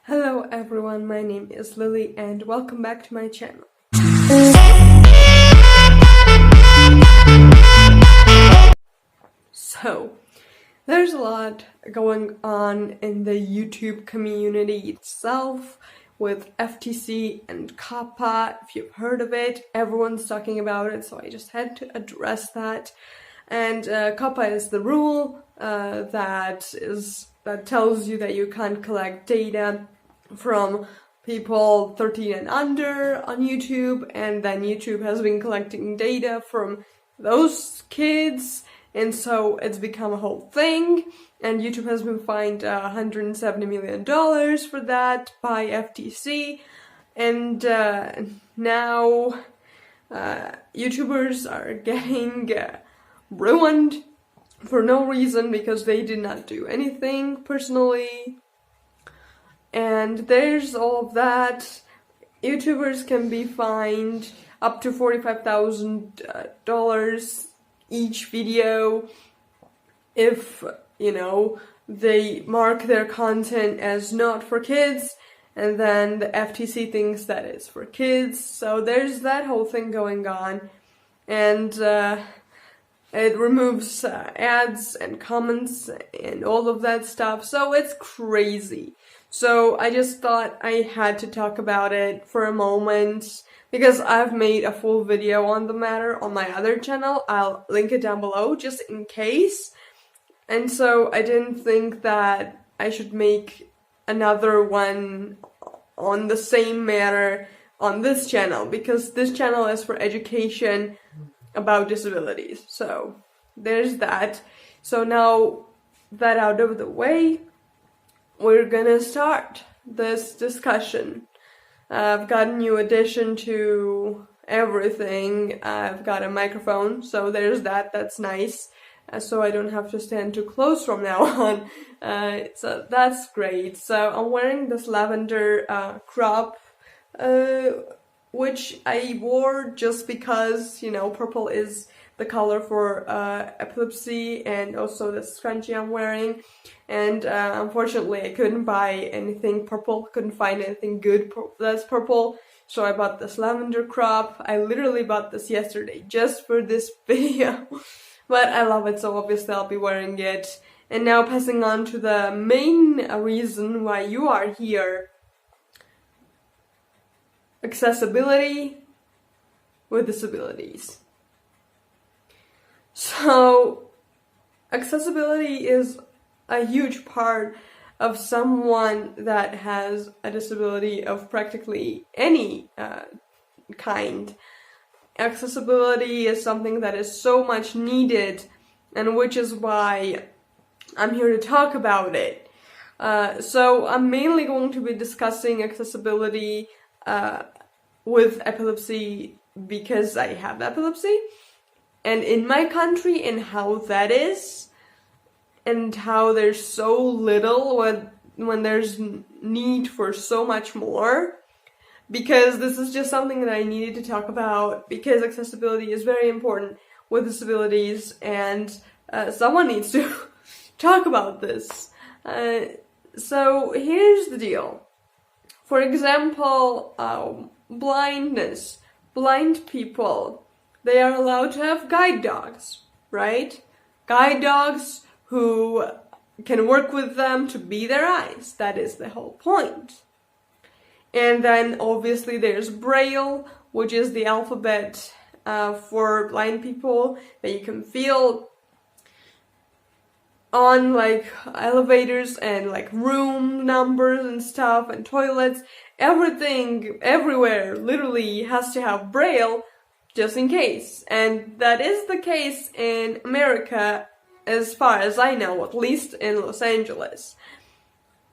Hello everyone, my name is Lily and welcome back to my channel. So, there's a lot going on in the YouTube community itself with FTC and COPPA. If you've heard of it, everyone's talking about it, so I just had to address that. And COPPA is the rule that tells you that you can't collect data from people 13 and under on YouTube, and then YouTube has been collecting data from those kids, and so it's become a whole thing, and YouTube has been fined $170 million for that by FTC, and now YouTubers are getting ruined for no reason because they did not do anything personally. And there's all of that. YouTubers can be fined up to $45,000 each video if, they mark their content as not for kids, and then the FTC thinks that it's for kids. So there's that whole thing going on, and it removes ads and comments and all of that stuff, so it's crazy. So I just thought I had to talk about it for a moment because I've made a full video on the matter on my other channel. I'll link it down below just in case. And so I didn't think that I should make another one on the same matter on this channel because this channel is for education about disabilities. So there's that. So now that out of the way, we're gonna start this discussion. I've got a new addition to everything. I've got a microphone, so there's that. That's nice. So I don't have to stand too close from now on. So that's great. So I'm wearing this lavender crop, which I wore just because, purple is the color for epilepsy, and also the scrunchie I'm wearing. And unfortunately I couldn't buy anything purple, couldn't find anything good that's purple, so I bought this lavender crop. I literally bought this yesterday just for this video, but I love it, so obviously I'll be wearing it. And now passing on to the main reason why you are here: accessibility with disabilities. So, accessibility is a huge part of someone that has a disability of practically any kind. Accessibility is something that is so much needed, and which is why I'm here to talk about it. So I'm mainly going to be discussing accessibility with epilepsy because I have epilepsy, and in my country, and how that is, and how there's so little when there's need for so much more. Because this is just something that I needed to talk about, because accessibility is very important with disabilities, and someone needs to talk about this. So here's the deal. For example, blindness. Blind people, they are allowed to have guide dogs, right? Guide dogs who can work with them to be their eyes. That is the whole point. And then obviously there's Braille, which is the alphabet for blind people that you can feel on like elevators and like room numbers and stuff and toilets. Everything, everywhere, literally has to have Braille just in case. And that is the case in America, as far as I know, at least in Los Angeles.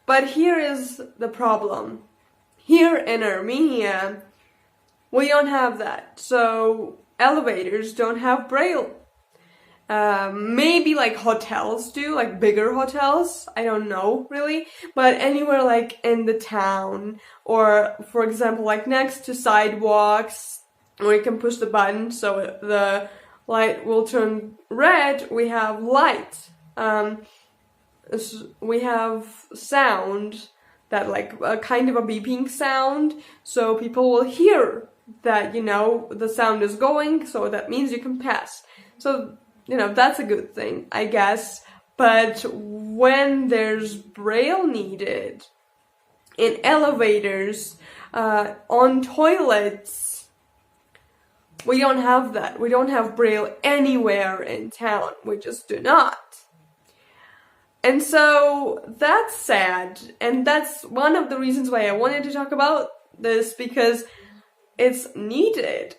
But here is the problem. Here in Armenia, we don't have that. So elevators don't have Braille. Maybe like hotels do, like bigger hotels, I don't know really, but anywhere like in the town, or for example like next to sidewalks where you can push the button so the light will turn red, we have light. We have sound that like a kind of a beeping sound, so people will hear that, you know, the sound is going, so that means you can pass. So, you know, that's a good thing, I guess. But when there's braille needed in elevators, on toilets, we don't have that. We don't have braille anywhere in town. We just do not. And so that's sad. And that's one of the reasons why I wanted to talk about this, because it's needed.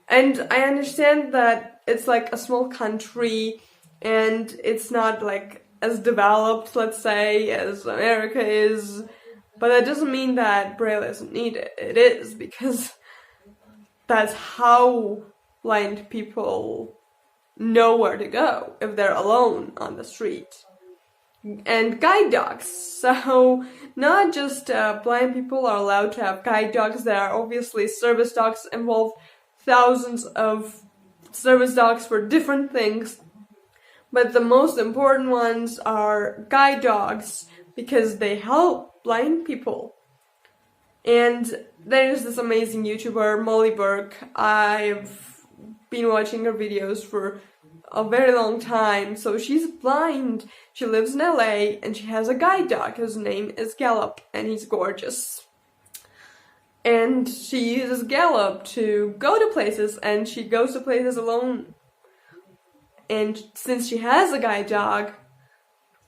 And I understand that it's like a small country and it's not like as developed, let's say, as America is. But that doesn't mean that braille isn't needed. It is, because that's how blind people know where to go if they're alone on the street. And guide dogs. So not just blind people are allowed to have guide dogs. There are obviously service dogs involved. Thousands of service dogs for different things. But the most important ones are guide dogs, because they help blind people. And there's this amazing YouTuber, Molly Burke. I've been watching her videos for a very long time. So she's blind. She lives in LA and she has a guide dog whose name is Gallop, and he's gorgeous. And she uses Gallop to go to places, and she goes to places alone. And since she has a guide dog,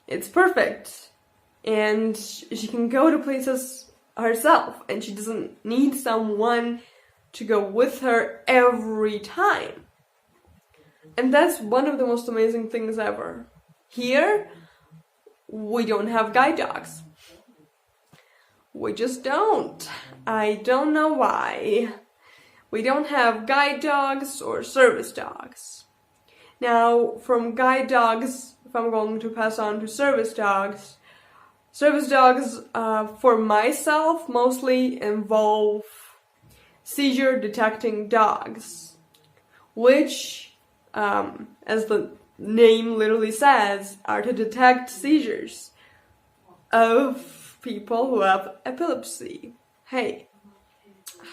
it's perfect. And she can go to places herself, and she doesn't need someone to go with her every time. And that's one of the most amazing things ever. Here, we don't have guide dogs. We just don't. I don't know why. We don't have guide dogs or service dogs. Now, from guide dogs, if I'm going to pass on to service dogs for myself mostly involve seizure detecting dogs, which, as the name literally says, are to detect seizures of people who have epilepsy. Hey,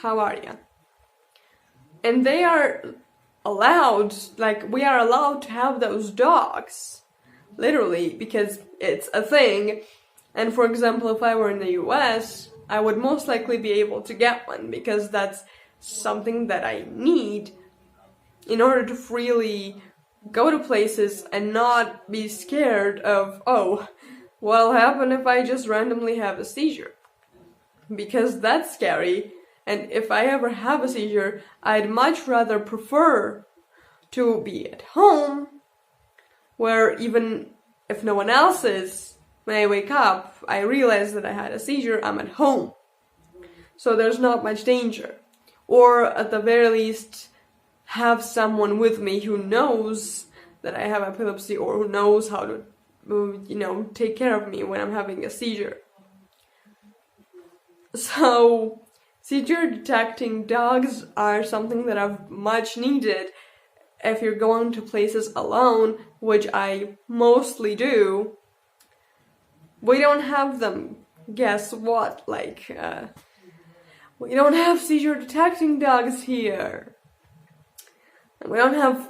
how are you? And they are allowed, like, we are allowed to have those dogs, literally, because it's a thing. And for example, if I were in the US, I would most likely be able to get one, because that's something that I need in order to freely go to places and not be scared of, oh, what'll happen if I just randomly have a seizure? Because that's scary. And if I ever have a seizure, I'd much rather prefer to be at home, where even if no one else is, when I wake up, I realize that I had a seizure, I'm at home. So there's not much danger. Or at the very least, have someone with me who knows that I have epilepsy, or who knows how to, take care of me when I'm having a seizure. So seizure detecting dogs are something that are much needed if you're going to places alone, which I mostly do. We don't have them. Guess what? We don't have seizure detecting dogs here. And we don't have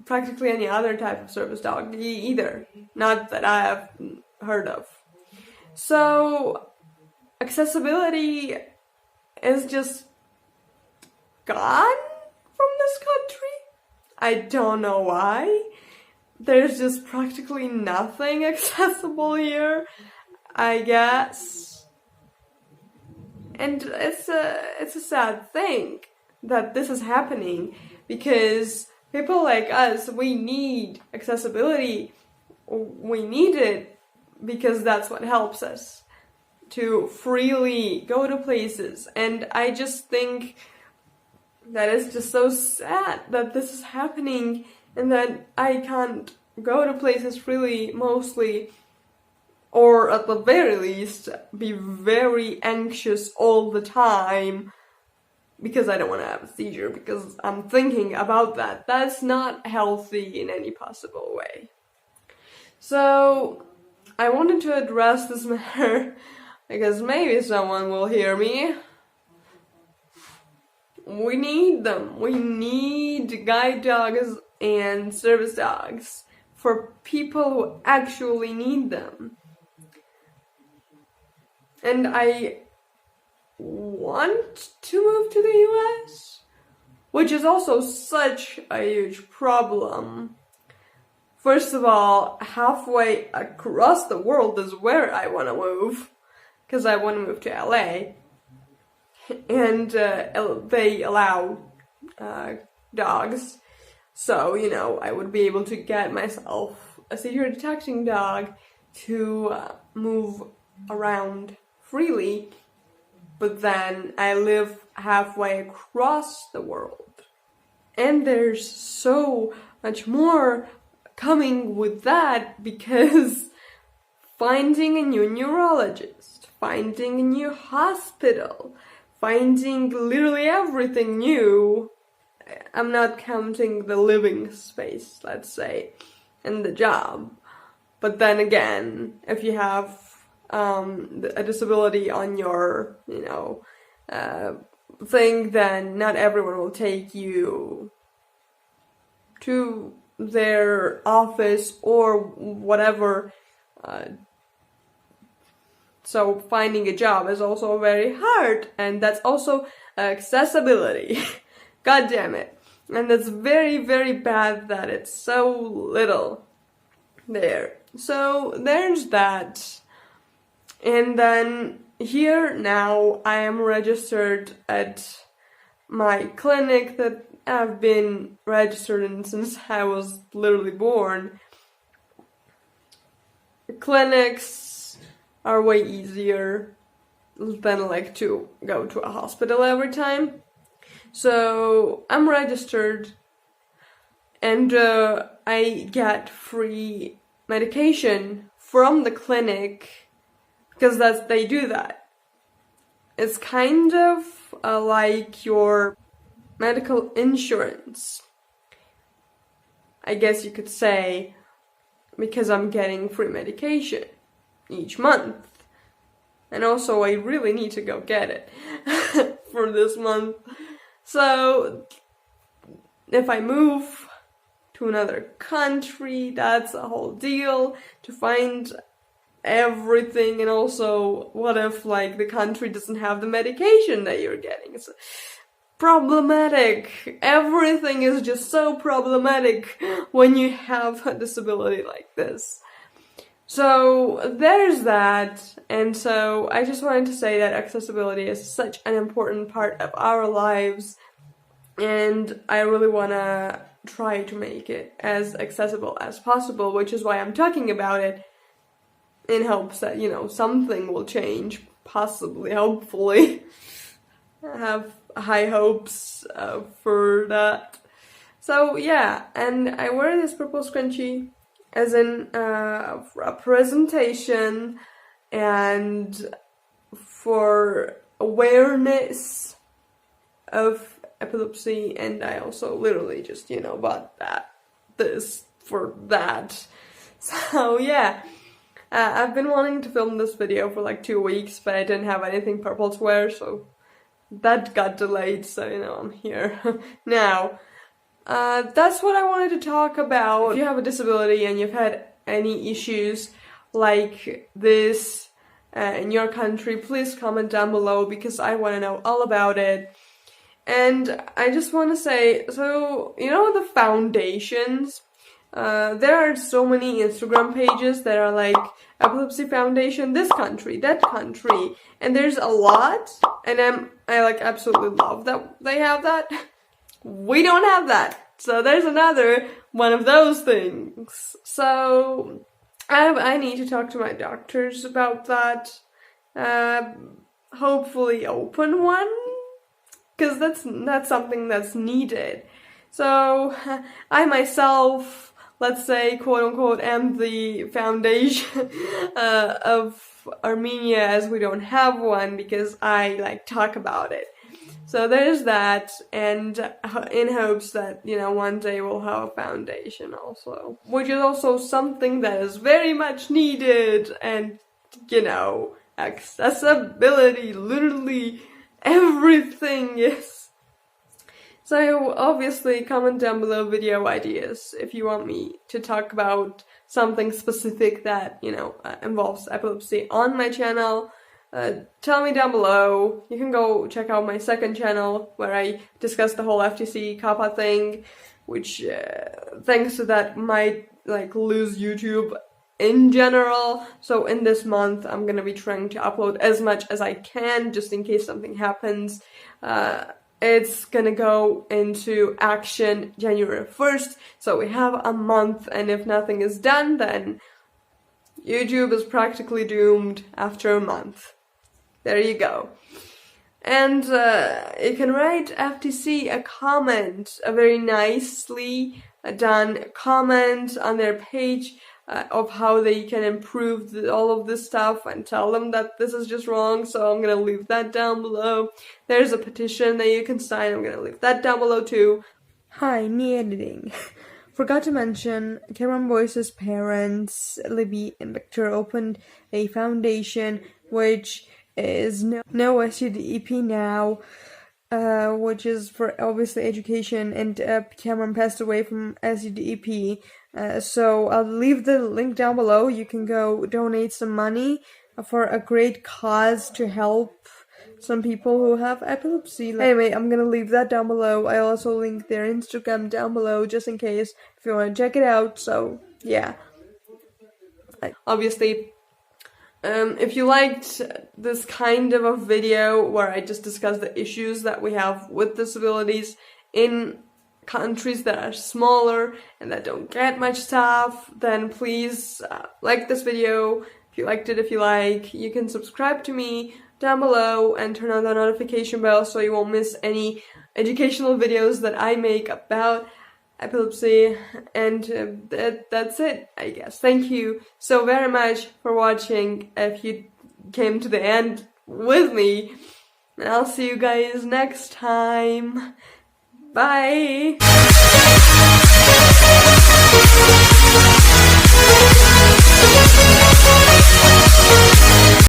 practically any other type of service dog either. Not that I have heard of. So accessibility is just gone from this country. I don't know why. There's just practically nothing accessible here, I guess. And it's a sad thing that this is happening, because people like us, we need accessibility. We need it because that's what helps us to freely go to places. And I just think that it's just so sad that this is happening, and that I can't go to places freely, mostly, or at the very least be very anxious all the time because I don't want to have a seizure, because I'm thinking about that. That's not healthy in any possible way. So I wanted to address this matter because maybe someone will hear me. We need them. We need guide dogs and service dogs for people who actually need them. And I want to move to the US, which is also such a huge problem. First of all, halfway across the world is where I want to move, because I want to move to LA, and they allow dogs, so, you know, I would be able to get myself a seizure detecting dog to move around freely, but then I live halfway across the world. And there's so much more coming with that, because finding a new neurologist, finding a new hospital, finding literally everything new, I'm not counting the living space, let's say, and the job. But then again, if you have a disability on your, you know, thing, then not everyone will take you to their office or whatever. So finding a job is also very hard, and that's also accessibility. God damn it. And it's very, very bad that it's so little there. So there's that. And then here now I am registered at my clinic that I've been registered in since I was literally born. Clinics are way easier than like to go to a hospital every time. So I'm registered, and I get free medication from the clinic, because they do that. It's kind of like your medical insurance, I guess you could say, because I'm getting free medication each month. And also I really need to go get it for this month. So if I move to another country, that's a whole deal to find everything. And also, what if like the country doesn't have the medication that you're getting? It's problematic. Everything is just so problematic when you have a disability like this. So there's that. And so I just wanted to say that accessibility is such an important part of our lives, and I really want to try to make it as accessible as possible, which is why I'm talking about it, in hopes that, you know, something will change, possibly, hopefully. I have high hopes for that. So yeah, and I wear this purple scrunchie as in a presentation and for awareness of epilepsy, and I also literally just, you know, bought this for that. So yeah, I've been wanting to film this video for like 2 weeks, but I didn't have anything purple to wear, so that got delayed, so, you know, I'm here now. That's what I wanted to talk about. If you have a disability and you've had any issues like this in your country, please comment down below, because I want to know all about it. And I just want to say, so, you know, the foundations, there are so many Instagram pages that are like Epilepsy Foundation, this country, that country, and there's a lot, and I like absolutely love that they have that. We don't have that, so there's another one of those things. So I need to talk to my doctors about that. Hopefully open one, because that's something that's needed. So I myself, let's say, quote unquote, am the foundation of Armenia, as we don't have one, because I like talk about it. So there's that, and in hopes that, you know, one day we'll have a foundation also, which is also something that is very much needed, and, you know, accessibility. Literally everything is. So obviously comment down below video ideas if you want me to talk about something specific that, involves epilepsy on my channel. Tell me down below. You can go check out my second channel where I discuss the whole FTC CAPA thing, which thanks to that might lose YouTube in general. So in this month I'm gonna be trying to upload as much as I can just in case something happens. It's gonna go into action January 1st, so we have a month, and if nothing is done, then YouTube is practically doomed after a month. There you go. And you can write FTC a comment, a very nicely done comment on their page of how they can improve all of this stuff, and tell them that this is just wrong, so I'm gonna leave that down below. There's a petition that you can sign, I'm gonna leave that down below too. Hi, me editing. Forgot to mention, Cameron Boyce's parents, Libby and Victor, opened a foundation which is no SUDEP now, which is for obviously education, and Cameron passed away from SUDEP. So I'll leave the link down below. You can go donate some money for a great cause to help some people who have epilepsy. Anyway, I'm gonna leave that down below. I also link their Instagram down below just in case if you want to check it out. So yeah, obviously if you liked this kind of a video where I just discuss the issues that we have with disabilities in countries that are smaller and that don't get much stuff, then please like this video. If you liked it, if you like, you can subscribe to me down below and turn on the notification bell so you won't miss any educational videos that I make about epilepsy. And that's it, I guess. Thank you so very much for watching if you came to the end with me, and I'll see you guys next time. Bye!